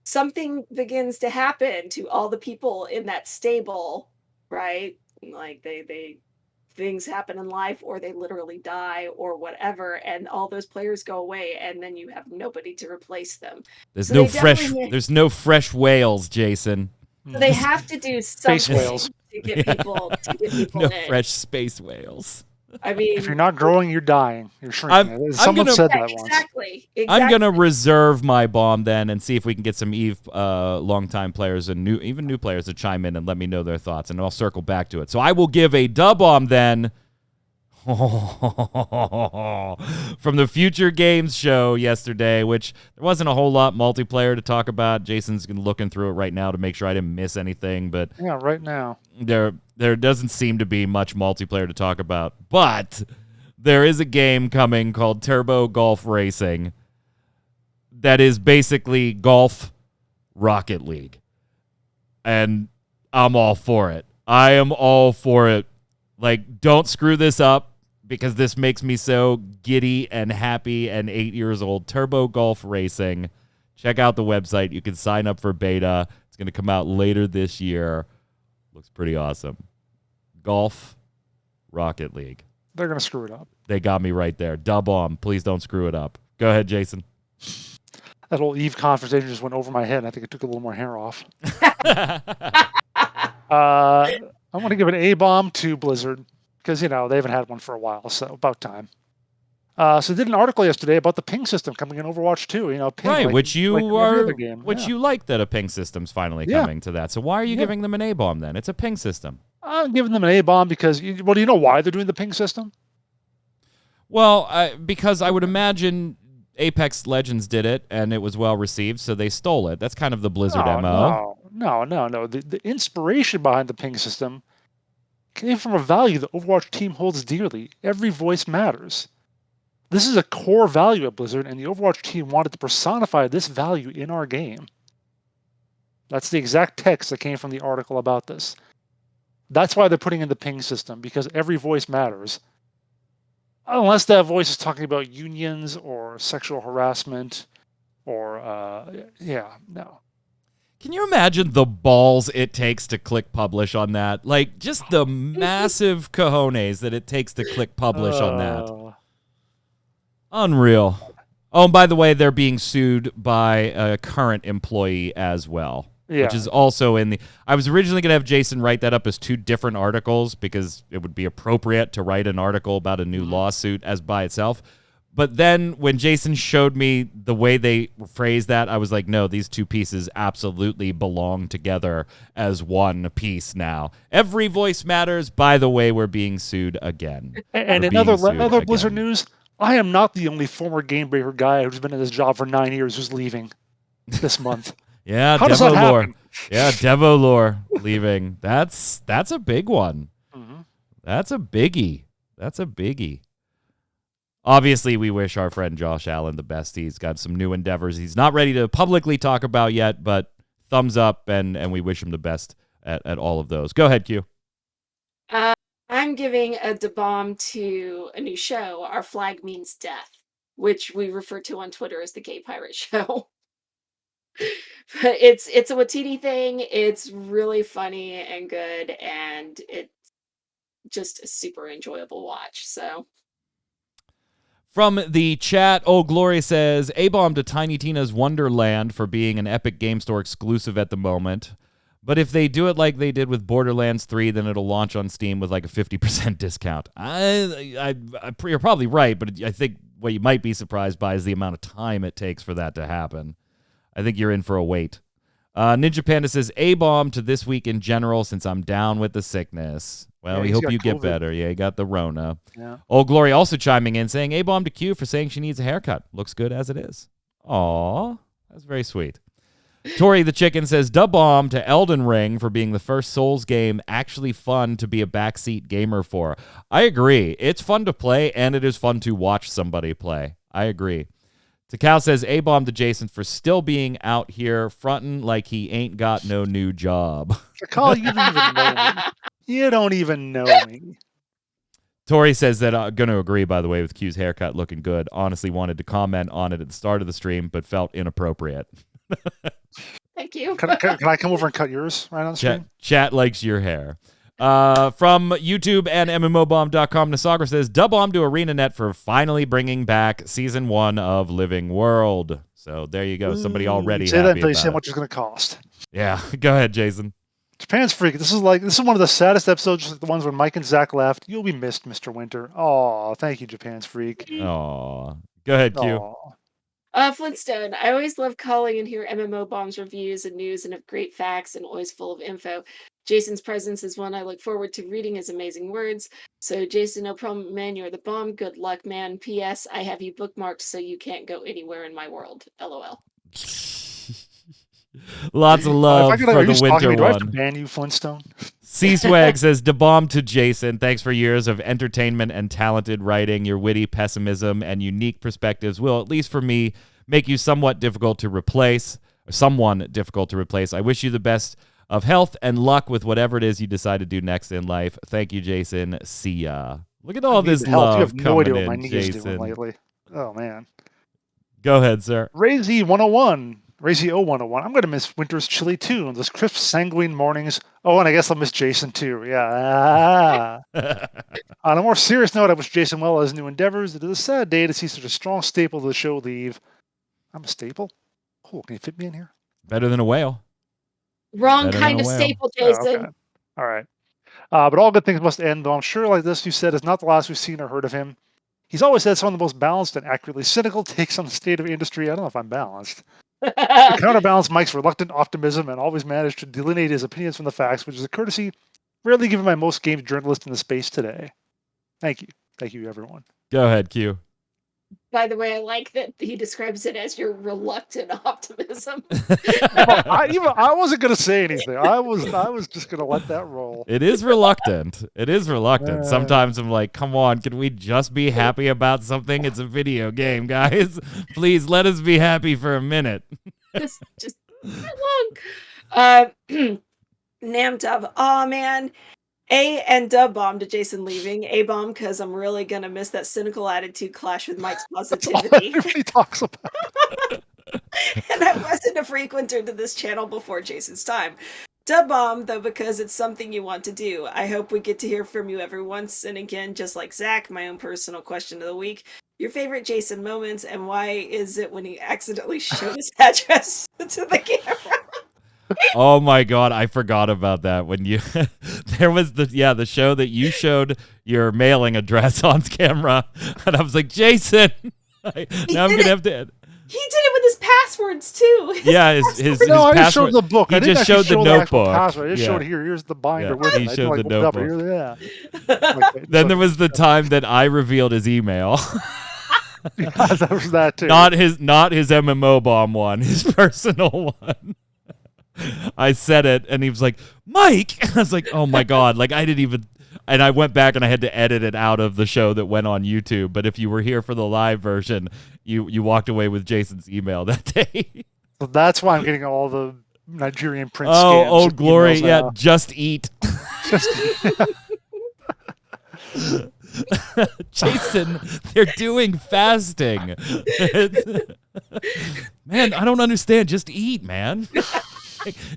something begins to happen to all the people in that stable, right? Like they things happen in life, or they literally die or whatever, and all those players go away, and then you have nobody to replace them. There's no fresh whales, Jason. So they have to do something Space whales. to get people No in. fresh space whales. I mean, If you're not growing, you're dying. You're shrinking. Someone said that once. Exactly. I'm going to reserve my bomb then and see if we can get some EVE longtime players and even new players to chime in and let me know their thoughts, and I'll circle back to it. So I will give a dub bomb then from the Future Games show yesterday, which there wasn't a whole lot multiplayer to talk about. Jason's looking through it right now to make sure I didn't miss anything, but Yeah, right now. there doesn't seem to be much multiplayer to talk about. But there is a game coming called Turbo Golf Racing that is basically Golf Rocket League. And I'm all for it. I am all for it. Like, don't screw this up, because this makes me so giddy and happy and 8 years old. Turbo Golf Racing. Check out the website. You can sign up for beta. It's going to come out later this year. Looks pretty awesome. Golf Rocket League. They're going to screw it up. They got me right there. Dub bomb. Please don't screw it up. Go ahead, Jason. That whole EVE conversation just went over my head. I think it took a little more hair off. I want to give an A-bomb to Blizzard, because, they haven't had one for a while, so about time. So they did an article yesterday about the ping system coming in Overwatch 2. Ping, Right, like, which you like every are, other game. which Yeah. you like that a ping system's finally coming to that. So why are you giving them an A bomb then? It's a ping system. I'm giving them an A-bomb because, you know why they're doing the ping system? Well, because I would imagine Apex Legends did it, and it was well received, so they stole it. That's kind of the Blizzard MO. No. The inspiration behind the ping system came from a value the Overwatch team holds dearly. Every voice matters. This is a core value at Blizzard, and the Overwatch team wanted to personify this value in our game. That's the exact text that came from the article about this. That's why they're putting in the ping system, because every voice matters. Unless that voice is talking about unions or sexual harassment or, no. Can you imagine the balls it takes to click publish on that? Like, just the massive cojones that it takes to click publish on that. Unreal. Oh, and by the way, they're being sued by a current employee as well. Yeah. Which is also in the... I was originally going to have Jason write that up as 2 different articles because it would be appropriate to write an article about a new lawsuit as by itself. But then when Jason showed me the way they phrased that, I was like, no, these 2 pieces absolutely belong together as one piece now. Every voice matters. By the way, we're being sued again. And in other Blizzard news, I am not the only former Game Breaker guy who's been in this job for 9 years who's leaving this month. Yeah, how does that Devo lore. happen? Yeah, Devo lore leaving. That's a big one. Mm-hmm. That's a biggie. That's a biggie. Obviously, we wish our friend Josh Allen the best. He's got some new endeavors he's not ready to publicly talk about yet, but thumbs up, and we wish him the best at all of those. Go ahead, Q. I'm giving a bomb to a new show, Our Flag Means Death, which we refer to on Twitter as the Gay Pirate Show. But it's a Watiti thing. It's really funny and good, and it's just a super enjoyable watch. So, from the chat, Old Glory says, A-bomb to Tiny Tina's Wonderland for being an Epic Game Store exclusive at the moment. But if they do it like they did with Borderlands 3, then it'll launch on Steam with like a 50% discount. You're probably right, but I think what you might be surprised by is the amount of time it takes for that to happen. I think you're in for a wait. Ninja Panda says, A-bomb to this week in general since I'm down with the sickness. Well, we hope you get better. Yeah, you got the Rona. Yeah. Old Glory also chiming in saying, A-bomb to Q for saying she needs a haircut. Looks good as it is. Aw, that's very sweet. Tori the Chicken says, bomb to Elden Ring for being the first Souls game actually fun to be a backseat gamer for. I agree. It's fun to play, and it is fun to watch somebody play. I agree. Takao says, A-bomb to Jason for still being out here fronting like he ain't got no new job. Takao, you don't even know me. You don't even know me. Tori says that I'm going to agree, by the way, with Q's haircut looking good. Honestly wanted to comment on it at the start of the stream, but felt inappropriate. Thank you. Can I come over and cut yours right on the stream? Chat likes your hair. From YouTube and MMOBomb.com, Nasagra says, bomb to ArenaNet for finally bringing back Season 1 of Living World. So there you go. Somebody already say happy that until you about say it. how much it's going to cost. Yeah, go ahead, Jason. Japan's Freak. This is one of the saddest episodes, just like the ones when Mike and Zach left. You'll be missed, Mr. Winter. Oh, thank you, Japan's Freak. Oh, go ahead, Q. Flintstone. I always love calling and hear MMO Bomb's reviews and news and have great facts and always full of info. Jason's presence is one I look forward to reading his amazing words. So, Jason, no problem, man. You're the bomb. Good luck, man. P.S. I have you bookmarked so you can't go anywhere in my world. LOL. Lots of love for the winter do I have to one. ban you, Flintstone? C-Swag says, bomb to Jason. Thanks for years of entertainment and talented writing. Your witty pessimism and unique perspectives will, at least for me, make you somewhat difficult to replace. Someone difficult to replace. I wish you the best of health and luck with whatever it is you decide to do next in life. Thank you, Jason. See ya. Look at all this love you have no idea what my in, knee Jason. is doing lately. Oh, man. Go ahead, sir. Razy 101. Razy 0101. I'm going to miss winter's chilly too. Those crisp, sanguine mornings. Oh, and I guess I'll miss Jason too. Yeah. On a more serious note, I wish Jason well as new endeavors. It is a sad day to see such a strong staple of the show leave. I'm a staple? Cool. Can you fit me in here? Better than a whale. Wrong Better kind than of a whale. staple, Jason. Okay. All right. But all good things must end, though I'm sure like this you said is not the last we've seen or heard of him. He's always had some of the most balanced and accurately cynical takes on the state of industry. I don't know if I'm balanced. To counterbalance Mike's reluctant optimism and always managed to delineate his opinions from the facts, which is a courtesy rarely given by most games journalists in the space today. Thank you. Thank you, everyone. Go ahead, Q. By the way, I like that he describes it as your reluctant optimism. Well, I wasn't gonna say anything. I was just gonna let that roll. It is reluctant. It is reluctant. Yeah. Sometimes I'm like, come on, can we just be happy about something? It's a video game, guys. Please let us be happy for a minute. just how long? Namdub. Oh man. A and dub bomb to Jason leaving. A bomb because I'm really gonna miss that cynical attitude clash with Mike's That's all positivity. everybody talks about. And I wasn't a frequenter to this channel before Jason's time. Dub bomb, though, because it's something you want to do. I hope we get to hear from you every once and again, just like Zach. My own personal question of the week. Your favorite Jason moments, and why is it when he accidentally showed his address to the camera? Oh my god, I forgot about that. When you there was the show that you showed your mailing address on camera, and I was like, Jason, now I'm gonna have to. He did it with his passwords too. Yeah, his No, I just password. showed the book. He I didn't just actually showed the show actual notebook. password. I just Yeah. showed here's the binder Yeah, with he it. I showed like, the looked up notebook. here, yeah. Then there was the time that I revealed his email. Yeah, that was that too. Not his MMO bomb one, his personal one. I said it, and he was like, Mike. I was like, oh my god, like I didn't even. And I went back and I had to edit it out of the show that went on YouTube. But if you were here for the live version, you walked away with Jason's email that day. So that's why I'm getting all the Nigerian Prince Oh, scams Old and Glory, emails yeah, now. just eat. Jason, they're doing fasting. Man, I don't understand. Just eat, man.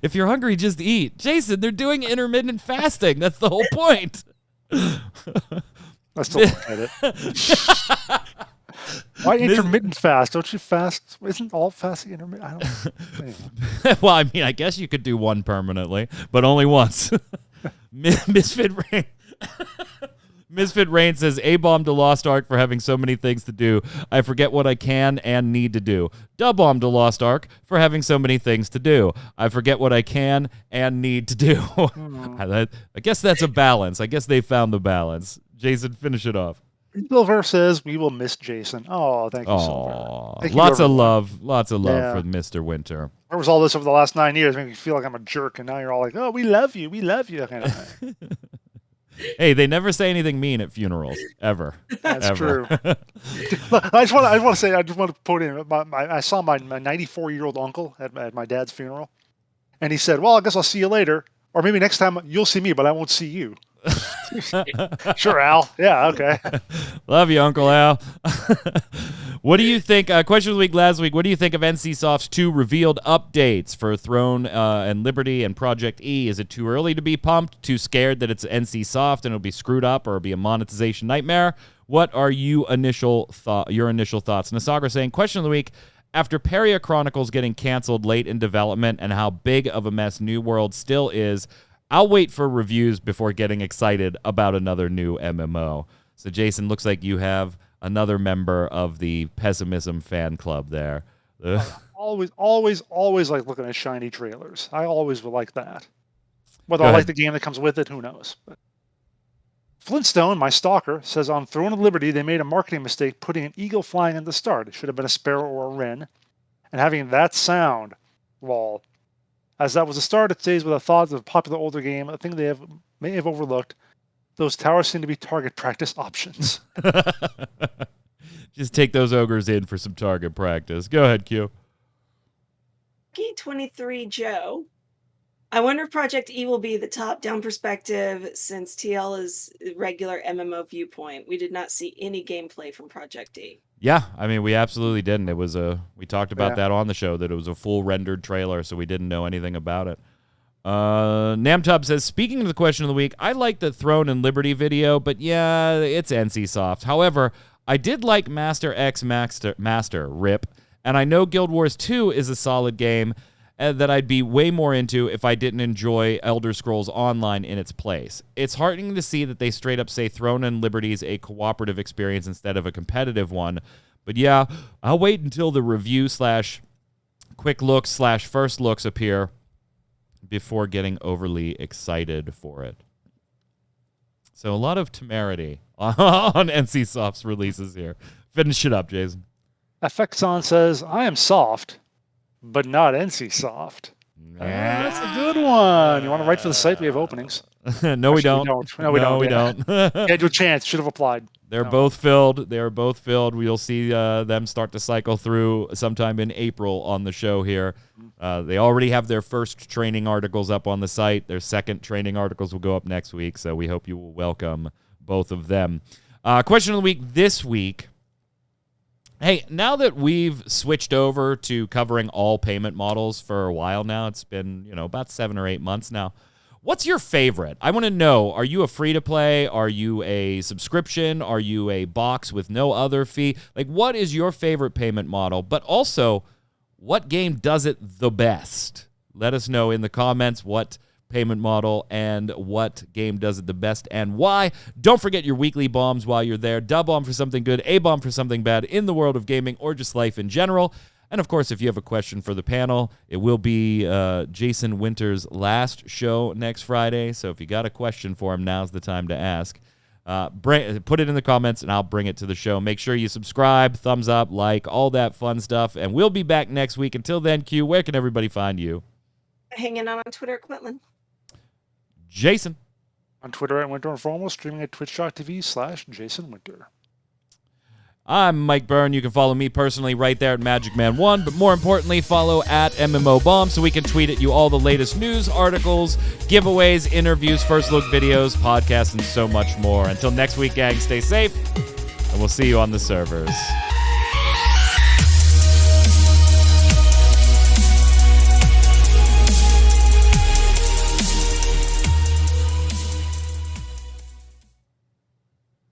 If you're hungry, just eat. Jason, they're doing intermittent fasting. That's the whole point. I still don't get it. Why intermittent fast? Don't you fast? Isn't all fasting intermittent? I don't. Anyway. Well, I mean, I guess you could do one permanently, but only once. Misfit Rain. Misfit Rain says, A-bomb to Lost Ark for having so many things to do. I forget what I can and need to do. Dub-bomb to Lost Ark for having so many things to do. I forget what I can and need to do. I guess that's a balance. I guess they found the balance. Jason, finish it off. Silver says, we will miss Jason. Oh, thank you, Silver. Aw, Thank you, lots of everyone. love. Lots of love Yeah. for Mr. Winter. Where was all this over the last 9 years? Making me feel like I'm a jerk, and now you're all like, oh, we love you. We love you. Kind of thing. Hey, they never say anything mean at funerals, ever. That's Ever. true. I just want to say, I just want to put in, I saw my 94-year-old uncle at my dad's funeral, and he said, well, I guess I'll see you later. Or maybe next time you'll see me, but I won't see you. Sure, Al. Yeah, okay. Love you, Uncle Al. What do you think? Question of the week last week. What do you think of NCSoft's 2 revealed updates for Throne and Liberty and Project E? Is it too early to be pumped? Too scared that it's NCSoft and it'll be screwed up or be a monetization nightmare? What are your initial thoughts? Nasagra saying, question of the week. After Peria Chronicles getting canceled late in development and how big of a mess New World still is, I'll wait for reviews before getting excited about another new MMO. So, Jason, looks like you have another member of the pessimism fan club there. always like looking at shiny trailers. I always would like that. Whether Go I like ahead. the game that comes with it, who knows? But Flintstone, my stalker, says on Throne of Liberty they made a marketing mistake putting an eagle flying at the start. It should have been a sparrow or a wren. And having that sound, lol. As that was the start, it stays with the thoughts of a popular older game, a thing they may have overlooked. Those towers seem to be target practice options. Just take those ogres in for some target practice. Go ahead, Q. G23 Joe. I wonder if Project E will be the top-down perspective since TL is regular MMO viewpoint. We did not see any gameplay from Project E. Yeah, I mean, we absolutely didn't. It was we talked about Yeah. that on the show, that it was a full rendered trailer, so we didn't know anything about it. Namtub says, speaking of the question of the week, I like the Throne and Liberty video, but yeah, it's NCSoft. However, I did like Master X Master RIP, and I know Guild Wars 2 is a solid game that I'd be way more into if I didn't enjoy Elder Scrolls Online in its place. It's heartening to see that they straight up say Throne and Liberty is a cooperative experience instead of a competitive one. But yeah, I'll wait until the review / quick looks / first looks appear before getting overly excited for it. So a lot of temerity on NCSoft's releases here. Finish it up, Jason. FXon says, I am soft, but not NCSoft. That's a good one. You want to write for the site? We have openings. No, we don't. No, we don't. don't. Had your chance. Should have applied. They're both filled. They are both filled. We'll see them start to cycle through sometime in April on the show here. They already have their first training articles up on the site. Their second training articles will go up next week, so we hope you will welcome both of them. Question of the week this week. Hey, now that we've switched over to covering all payment models for a while now, it's been, about 7 or 8 months now. What's your favorite? I want to know, are you a free-to-play? Are you a subscription? Are you a box with no other fee? Like, what is your favorite payment model? But also, what game does it the best? Let us know in the comments what payment model and what game does it the best and why. Don't forget your weekly bombs while you're there. Dub bomb for something good, A bomb for something bad in the world of gaming or just life in general. And of course, if you have a question for the panel, it will be Jason Winter's last show next Friday. So if you got a question for him, now's the time to ask. Put it in the comments and I'll bring it to the show. Make sure you subscribe, thumbs up, like, all that fun stuff. And we'll be back next week. Until then, Q, where can everybody find you? Hanging out on Twitter, Quitland. Jason. On Twitter at Winter Informal, streaming at twitch.tv/Jason Winter. I'm Mike Byrne. You can follow me personally right there at magicman1, but more importantly, follow at MMOBomb so we can tweet at you all the latest news, articles, giveaways, interviews, first look videos, podcasts, and so much more. Until next week, gang, stay safe, and we'll see you on the servers.